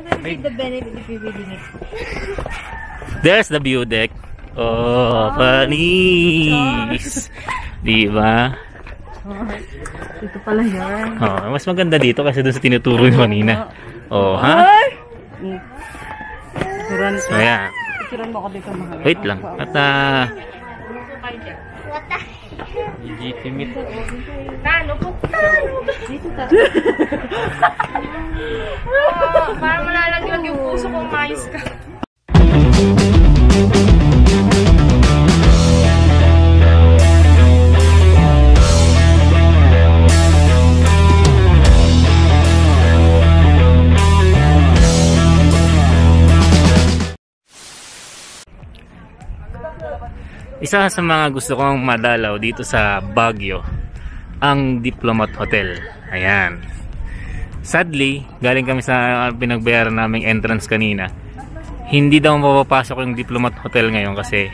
What is the benefit if you're reading it? There's the view deck. Oh, panis! Diba? Ito pala yan. Oh, mas maganda dito kasi doon sa tinuturo yung kanina. Oh, ha? So, ayan. Wait lang. At, legitimate. Para malalagyan yung puso kong mais ka. Isa sa mga gusto kong madalaw dito sa Baguio, ang Diplomat Hotel. Ayan. Sadly, galing kami sa pinagbayaran naming entrance kanina. Hindi daw mapapasok yung Diplomat Hotel ngayon kasi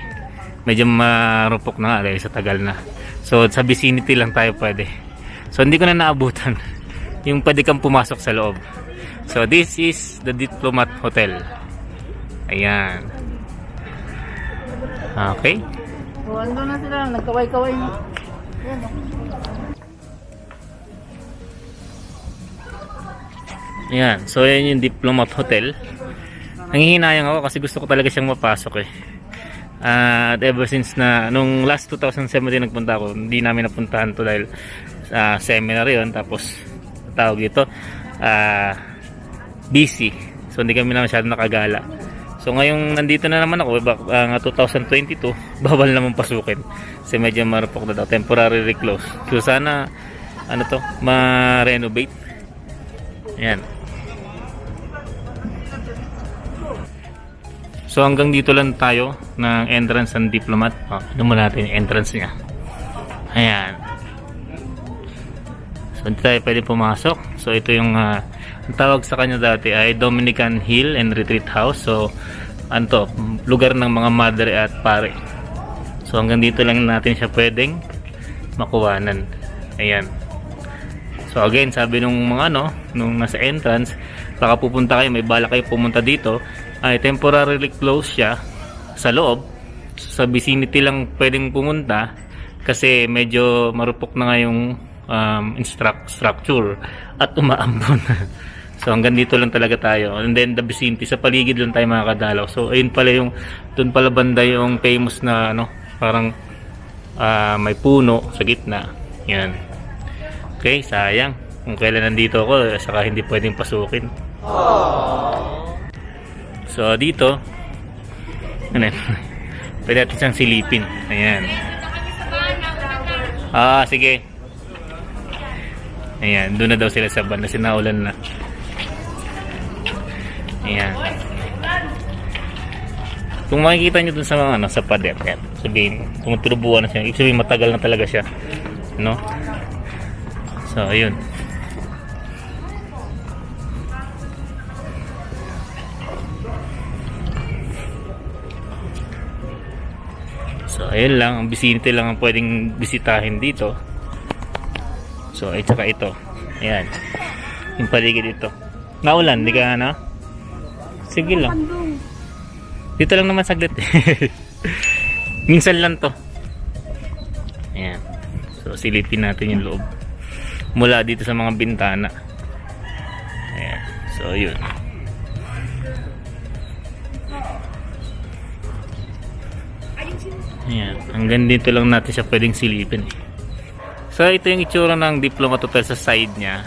medyo marupok na nga dahil sa tagal na. So sa vicinity lang tayo pwede. So hindi ko na naabutan yung pwede kang pumasok sa loob. So this is the Diplomat Hotel. Ayan. Okay. O, ando na sila. Nagkaway-kaway na. Ayan. So, yan yung Diplomat Hotel. Nangihinayang ako kasi gusto ko talaga siyang mapasok eh. At ever since na, nung last 2017 nagpunta ako, hindi namin napuntahan to dahil seminar yun. Tapos, tawag ito, busy. So, hindi kami na masyado nakagala. So ngayong nandito na naman ako, 2022, bawal naman pasukin. Kasi medyo marupok na daw, temporary reclose. So sana, ano to, ma-renovate. Ayan. So hanggang dito lang tayo ng entrance ng Diplomat. Oh, ano mo natin yung entrance niya. Ayan. So hindi tayo pwede pumasok. So ito yung ang tawag sa kanya dati ay Dominican Hill and Retreat House. So anto, lugar ng mga madre at pare. So hanggang dito lang natin siya pwedeng makuwanan. Ayan. So again, sabi nung mga nung nasa entrance, baka pupunta kayo, may bala kayo pumunta dito, ay temporarily close siya sa loob. Sa vicinity lang pwedeng pumunta kasi medyo marupok na nga yung structure at umaambon. So hanggang dito lang talaga tayo. And then the vicinity, sa paligid lang tayo makakadalaw. So ayun pala yung, doon pala banda yung famous na parang may puno sa gitna. Yan. Okay, sayang. Kung kailan nandito ako, saka hindi pwedeng pasukin. So dito, pwede natin siyang silipin. Ayan. Sige. Ayan, doon na daw sila sa banda, sinaulan na. Ayan. Kung makikita nyo dun sa mga sa pader, yan, sabihin, tumutubuan na siya, ibig sabihin matagal na talaga siya, no? So ayun. So ayun lang, ang vicinity lang ang pwedeng bisitahin dito. So ay tsaka ito, ayan, yung paligid ito. Naulan, di ka sige lang. Dito lang naman saglit. Minsan lang to. Ayan. So silipin natin yung loob. Mula dito sa mga bintana. Ayan. So yun. Ayan. Hanggang dito lang natin siya pwedeng silipin. So ito yung itsura ng Diplomat Hotel sa side niya.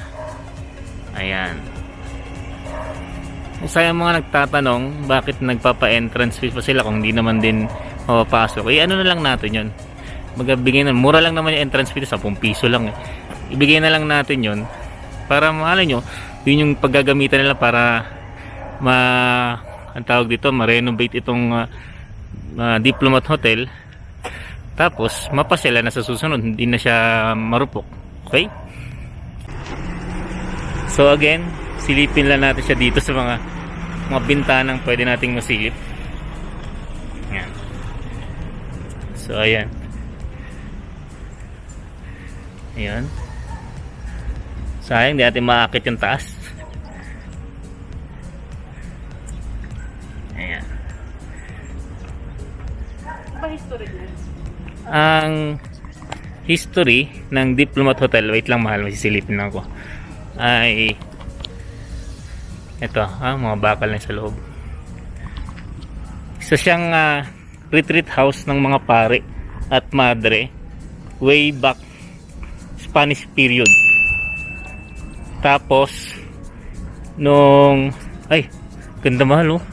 Ayan. Sayang mga nagtatanong bakit nagpapa-entrance fee pa sila kung hindi naman din mapapasok. Ano na lang natin yun. Magbigay na, mura lang naman yung entrance fee, 10 piso lang. Ibigay na lang natin yun para mahala nyo, yun yung paggagamitan nila para ang tawag dito, ma-renovate itong Diplomat Hotel. Tapos mapasela na sa susunod, hindi na siya marupok. Okay? So again, silipin lang natin siya dito sa mga bintanang pwede nating masilip. Ayan. So ayan. Ayan. Sayang di natin maakit yung taas. Ayan. Ba history din? Ang history ng Diplomat Hotel, wait lang mahal, masisilipin na ako, ay ito, mga bakal na sa loob. Isa siyang retreat house ng mga pare at madre way back Spanish period. Tapos nung ay, ganda mahal, oh.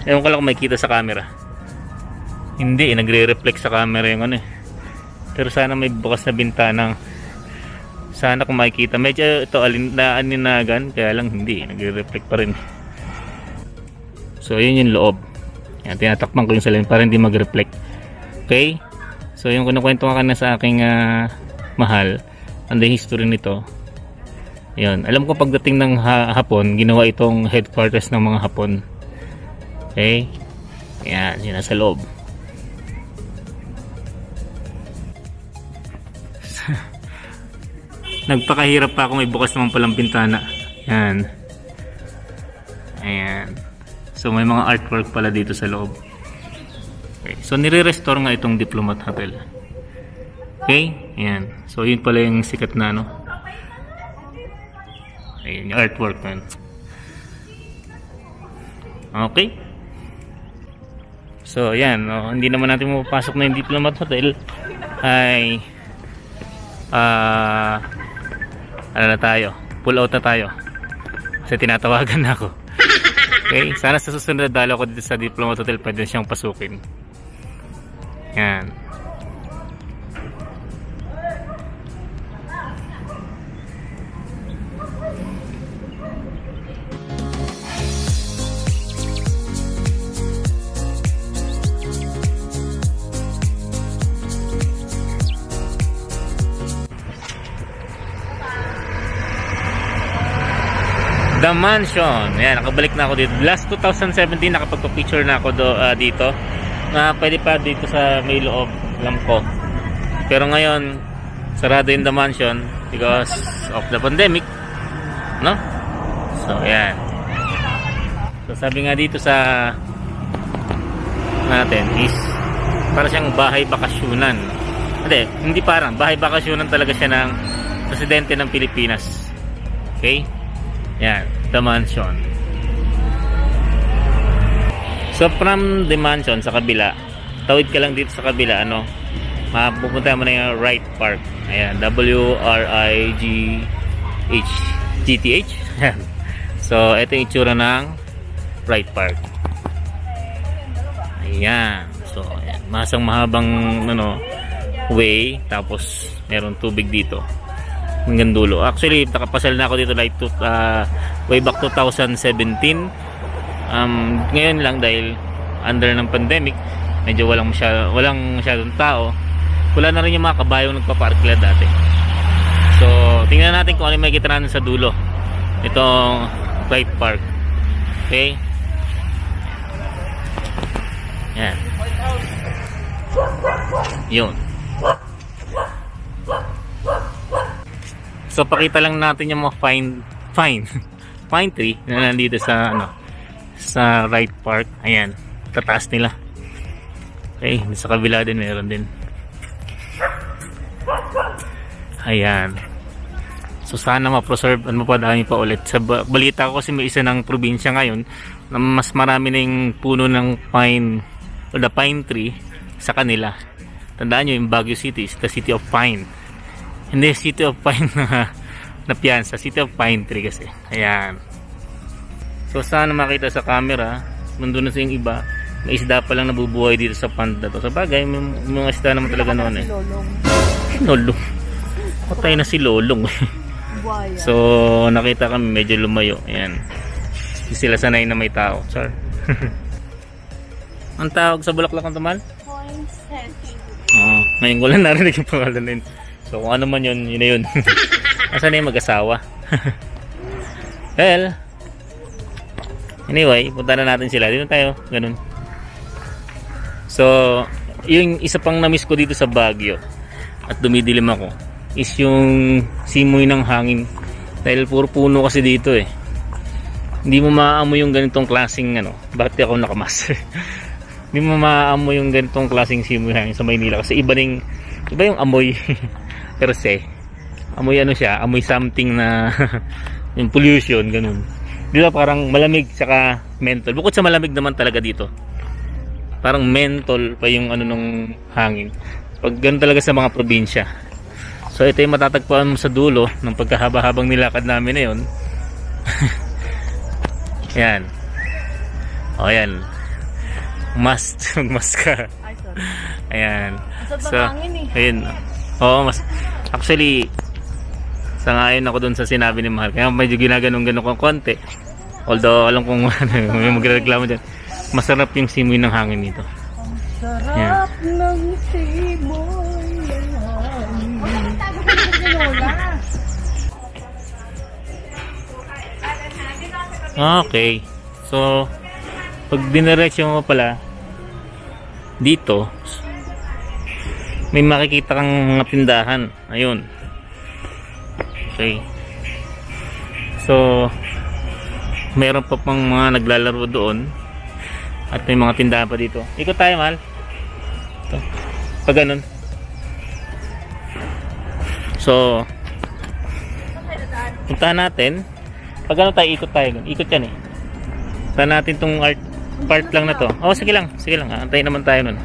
Ewan ko lang kung makikita sa camera. Hindi, nagre-reflect sa camera yung ano eh. Pero sana may bukas na bintana. Sana kung makikita. Medyo ito alinagan, kaya lang hindi, nagre-reflect pa rin. So yun yung loob. Yan, tinatakpan ko yung salamin para hindi mag-reflect. Okay? So yung kinukwento ka na sa aking mahal, ang history nito. Yun, alam ko pagdating ng Hapon, ginawa itong headquarters ng mga Hapon. Okay? Yan, yun nasa loob. Nagpakahirap pa ako, may bukas naman palang bintana. Yan. Ayan. So may mga artwork pala dito sa loob. Okay. So nire-restore nga itong Diplomat Hotel. Okay? Ayan. So yun pala yung sikat na ano. Ayan, yung artwork na. Okay? So ayan, no? Hindi naman natin mapapasok na yung Diplomat Hotel. Ay ano na tayo, pull out na tayo kasi tinatawagan na ako. Okay, sana sa susunod na dalo ko dito sa Diplomat Hotel pwede siyang pasukin. Yan. The Mansion. Ayan, nakabalik na ako dito. Last 2017 nakapagpa-picture na ako dito. Pwede pa dito sa may loob, alam ko. Pero ngayon, sarado yung The Mansion because of the pandemic. No? So, ayan. So, sabi nga dito sa natin is para siyang bahay bakasyunan. Hindi parang. Bahay bakasyunan talaga siya ng presidente ng Pilipinas. Okay? Yan, The Mansion. So from The Mansion sa kabila, tawid ka lang dito sa kabila, ano, mapupunta mo na yung Wright Park. Ayan, W-R-I-G-H-G-T-H. So ito yung itsura ng Wright Park. Ayan. So ayan, masang mahabang ano, way, tapos meron tubig dito hanggang dulo. Actually nakapasal na ako dito like way back 2017. Ngayon lang dahil under ng pandemic medyo walang masyadong tao. Wala na rin yung mga kabayong nagpaparkila dati. So tingnan natin kung ano may makikita natin sa dulo itong Wright Park. Okay, yan, yun. So pakita lang natin yung mga pine tree na nandito sa ano, sa Wright Park. Ayan, tataas nila. Okay, sa kabila din meron din. Ayan. So sana ma-preserve at mapadami pa ulit. Sa balita ko kasi may isa ng probinsya ngayon na mas marami na yung puno ng pine o the pine tree sa kanila. Tandaan nyo yung Baguio City is the city of pine. Hindi City of Pine na piyansa, City of Pine Tree kasi. Ayan. So sana makita sa camera, nandun na sa yung iba, may isda pa lang nabubuhay dito sa pond na to. Sa bagay, may mga isda naman talaga noon eh. Lolong. Patay na si Lolong. So nakita kami medyo lumayo. Ayan. Hindi sila sanay na may tao. Sorry. Ang tawag sa bulaklak ng tamal? Ngayon ko lang narinig yung pangalan na yun. So kung ano man yun, yun na yun. Asan na yung mag-asawa? Well, anyway, punta na natin sila. Dito tayo, ganun. So, yung isa pang na-miss ko dito sa Baguio at dumidilim ako is yung simoy ng hangin. Dahil puro puno kasi dito eh. Hindi mo maaamoy yung ganitong klaseng ano. Bakit ako nakamas? Hindi mo maaamoy yung ganitong klaseng simoy hangin sa Maynila kasi iba yung amoy. Pero amoy ano siya, amoy something na yung pollution, ganun. Di ba parang malamig saka mentol. Bukod sa malamig naman talaga dito. Parang mentol pa yung ano nung hangin. Pag ganun talaga sa mga probinsya. So ito yung matatagpuan mo sa dulo ng pagkahaba-habang nilakad namin na yun. Yan. O yan. Must ka. Ayan. So, ayun. Oo, actually, sangayon ako dun sa sinabi ni Mahal. Kaya medyo ginaganong-ganon ko konti. Although, alam kong may magreklamo dyan. Masarap yung simoy ng hangin nito. Sarap ng simoy ng hangin. Okay. So, pag diniretso mo pala dito, may makikita kang mga tindahan. Ayun. Okay. So, meron pa pang mga naglalaro doon. At may mga tindahan pa dito. Ikot tayo, Mahal. Ito. Pag ganun. So, puntahan natin. Pag ano tayo, ikot tayo. Ikot yan eh. Puntahan natin tong part lang na to. Oh, sige lang. Sige lang. Antayin naman tayo nun.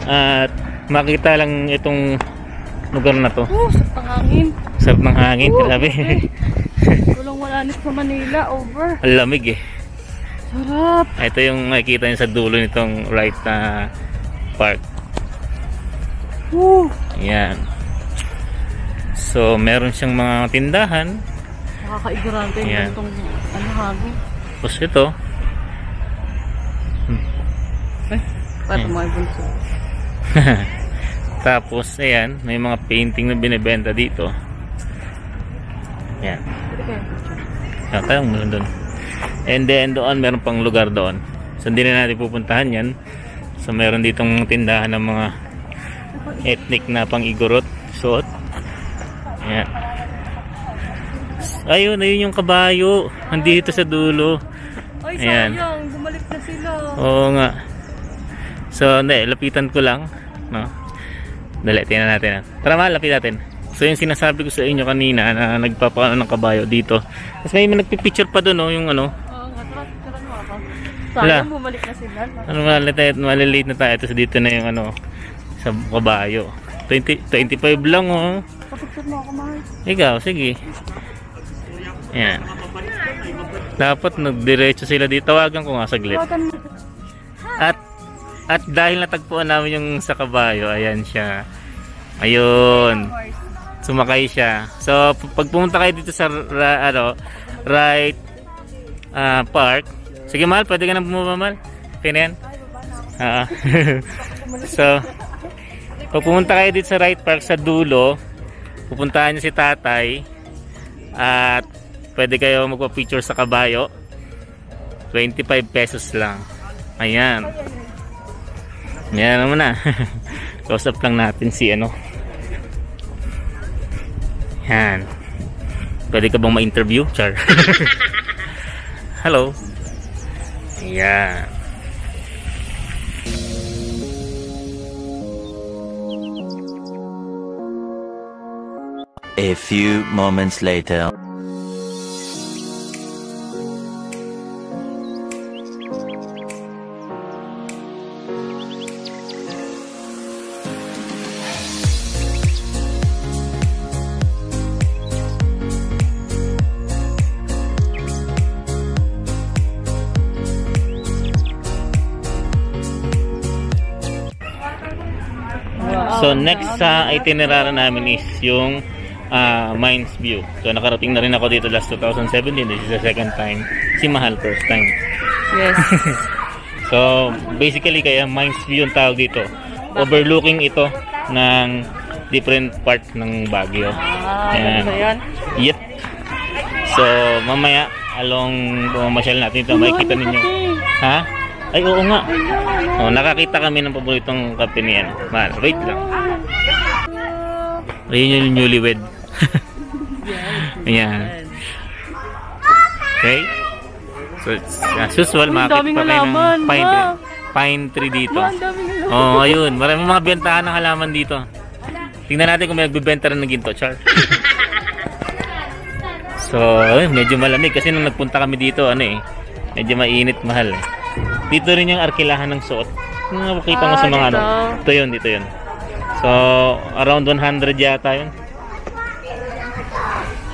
At makita lang itong lugar na to. Sarap ng hangin. Sarap ng hangin. Grabe. Walang wala nito sa Manila. Over. Ang lamig eh. Sarap. Ito yung makikita nyo sa dulo nitong right na park. Ayan. So, meron siyang mga tindahan. Nakakaigurante yung itong hangin. Tapos ito. Pato mga bunso. Tapos, ayan. May mga painting na binibenta dito. Ayan. Ayan, tayo muna doon. And then doon meron pang lugar doon. So hindi na natin pupuntahan yan. So meron ditong tindahan ng mga ethnic na pang-igorot suot. Ayan. Ayun yung kabayo. Nandito sa dulo. Ay, ayan. sayang. Bumalik na sila. Oo nga. So hindi, lapitan ko lang. No? Dali, tingnan natin. Tara, Mahal, lapit natin. So yung sinasabi ko sa inyo kanina na nagpapaano ng kabayo dito. Tapos may nagpipicture pa doon, no, yung ano. Sayang, bumalik na sila. Ano, malilate na tayo. Tapos dito na yung ano, sa kabayo. 25 lang, oh. Papicture mo ako, Mahal. Ikaw, sige. Ayan. Dapat nagdiretso sila dito. Tawagan ko nga saglit. At dahil natagpuan namin yung sa kabayo, ayan siya. Ayun. Sumakay siya. So, pag pumunta kayo dito sa right park. Sige, Mahal, pwede ka na bumaba, Mahal. Okay na yan? So, pag pumunta kayo dito sa right park sa dulo, pupuntahan niyo si Tatay at pwede kayo magpa-picture sa kabayo. 25 pesos lang. Ayan. Yan naman na. Kausap lang natin si ano. Yan. Pwede ka bang ma-interview? Char. Hello. Yan. A few moments later. So next sa itinerary namin is yung Mines View. So nakarating na rin ako dito last 2017. This is the second time. Si Mahal first time. Yes. So basically kaya Mines View yung tawag dito. Overlooking ito ng different part ng Baguio. Ayan. Ano yan? Yep. So mamaya along mamasyal natin ito, makikita ninyo. Ha? Ay, oo nga. Oh, nakakita kami ng paboritong kape niyan. Mahal, wait lang. Ayun yung newlywed. Ayan. Okay? So, it's, as usual, Ang daming makakita pa kayo ng halaman, pine tree dito. Ma, ang daming halaman. Oo, oh, ayun. Maraming mga bentahan ng halaman dito. Tingnan natin kung may nagbibenta rin ng ginto, Char. So, medyo malamig kasi nung nagpunta kami dito, medyo mainit, mahal. Dito rin yung arkilahan ng suot. Nakikita mo sa mga dito. Dito yun. So, around 100 yata yun.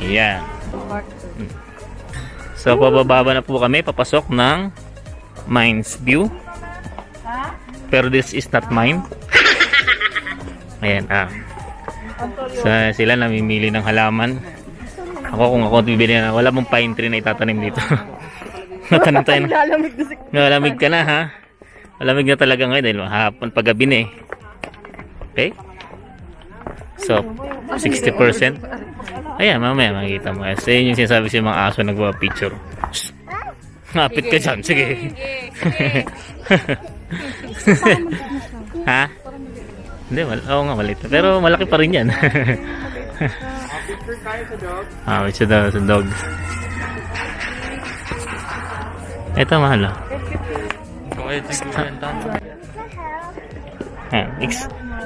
Yeah. So, pababa na po kami, papasok ng Mines View. Pero this is not mine. Ayan, So, sila namimili ng halaman. Kung ako bibili na, wala mong pine tree na itatanim dito. Natanim tayo na. Malamig ka na, ha? Malamig na talaga ngayon dahil hapon paggabi na eh. Okay? So, 60%. Ayan, mamaya makikita mo. So, yun yung sinasabi sa mga aso nagpa-picture. Ngapit ka dyan. Sige. Ha? Hindi, oo nga, maliit. Pero malaki pa rin yan. It's a dog. Ito, mahal.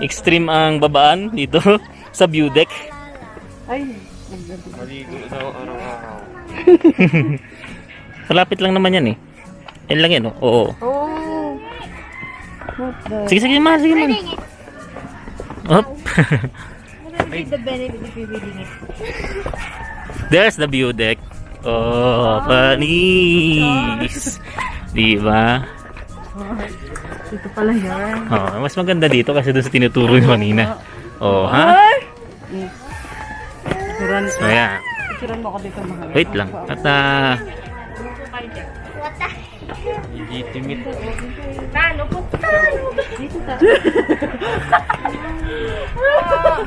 Extreme ang babaan dito sa view deck. Ay, Malapit lang naman yan eh. Yan lang yan, oh. Oo. oh. Sige, mahal. Sige, mahal. Up. The benefit if you reading it. There's the view deck. Oh, panis. Diba? Ito pala yan. Oh, mas maganda dito kasi doon sa tinuturo yung kanina. Oh, ha? So, yeah. Picturean mo ako dito, mahal. Wait lang. At,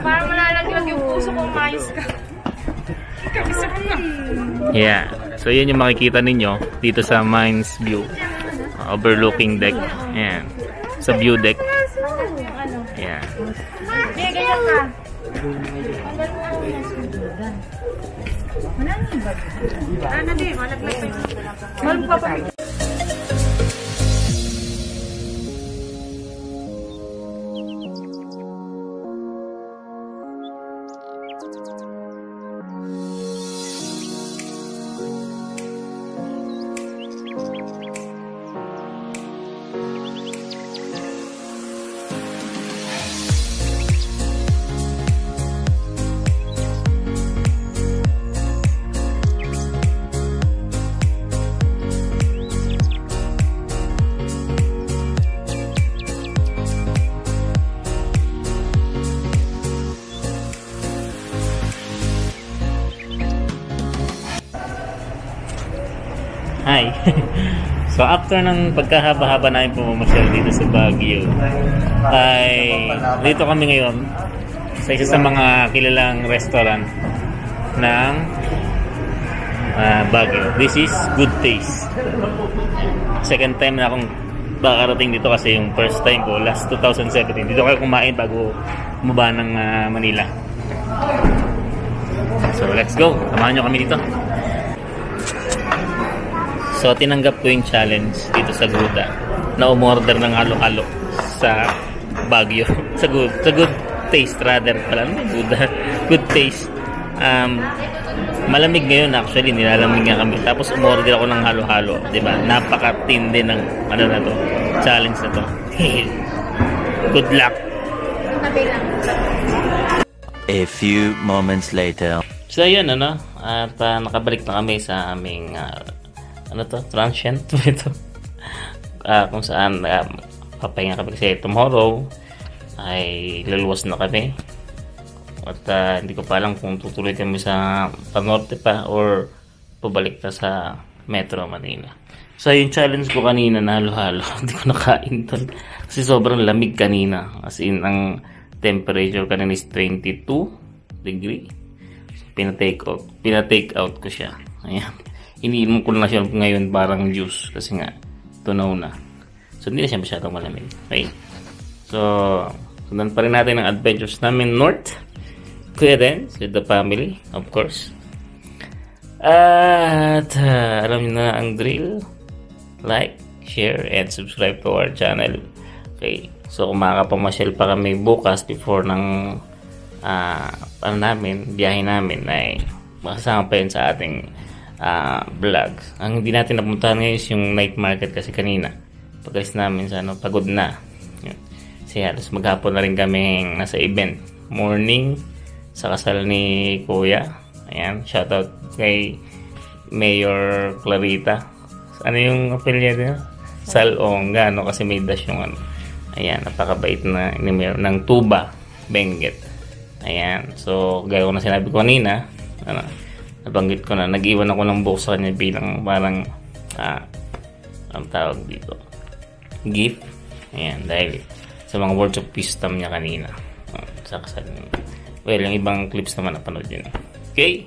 Parang malalaglag yung puso kong mais ka. Kabisa ko na. yeah. So, yun yung makikita ninyo dito sa Mines View. Overlooking deck. Ayan. Sa view deck. Ayan. Hindi, ganyan ka. Ano di, malaglag pa yun. Malaglag pa pa. Hi. So after ng pagkahaba-haba namin pumamasyal dito sa Baguio, ay dito kami ngayon sa isa sa mga kilalang restaurant ng Baguio. This is Good Taste. Second time na akong bakarating dito kasi yung first time ko last 2017. Dito kayo kumain bago bumaba ng Manila. So let's go. Samahan nyo kami dito. So, tinanggap ko yung challenge dito sa Guda na umorder ng halo-halo sa Baguio. sa Good Taste rather pala. Guda. Good Taste. Malamig ngayon actually. Nilalamig nga kami. Tapos umorder ako ng halo-halo. Diba? Napakatindi ng na to. Challenge na to. Good luck. A few moments later. So, yun At nakabalik na kami sa aming transient ito. Kung saan papahinga kami kasi tomorrow ay luluwas na kami. At hindi ko pa alam kung tutuloy kami sa panorte pa or pabalik na sa Metro Manila. So yung challenge ko kanina na halo-halo, hindi ko nakain doon. Kasi sobrang lamig kanina. As in, ang temperature kanina is 22 degree. So, pina-take out ko siya. Ayan. Iniinom ko na siya ngayon parang juice kasi nga tunaw na. So hindi na siya masyadong malamig. Okay. So sundan pa rin natin ang adventures namin north. Kuya Renz with the family, of course. At alam niyo na ang drill. Like, share, and subscribe to our channel. Okay. So kung makakapamasyal pa kami bukas before ng biyahe namin ay makasama pa yun sa ating vlog. Ang hindi natin napuntahan ngayon is yung night market kasi kanina pag-alis namin sa pagod na. Yun. Kasi halos maghapon na rin kami nasa event. Morning sa kasal ni Kuya. Ayan, shoutout kay Mayor Clarita. Ano yung apelyido niya? Salonga, no? Kasi may dash yung ano. Ayan, napakabait na ni Mayor ng Tuba, Benguet. Ayan, so gaya ko na sinabi ko kanina, nabanggit ko na, nag-iwan ako ng box sa kanya bilang parang, ang tawag dito, gift. Ayan, dahil sa mga words of wisdom niya kanina. Sa kasal niya. Well, yung ibang clips naman napanood yun. Okay?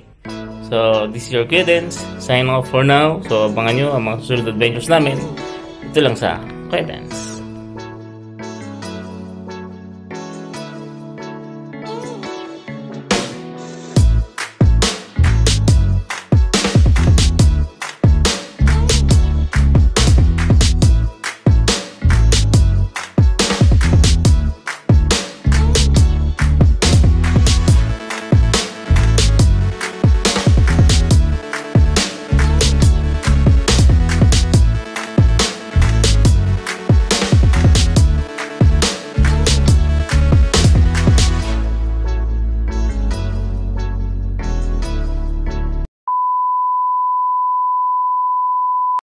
So, this is your Credence. Sign off for now. So, abangan nyo ang mga susunod adventures namin. Ito lang sa Credence.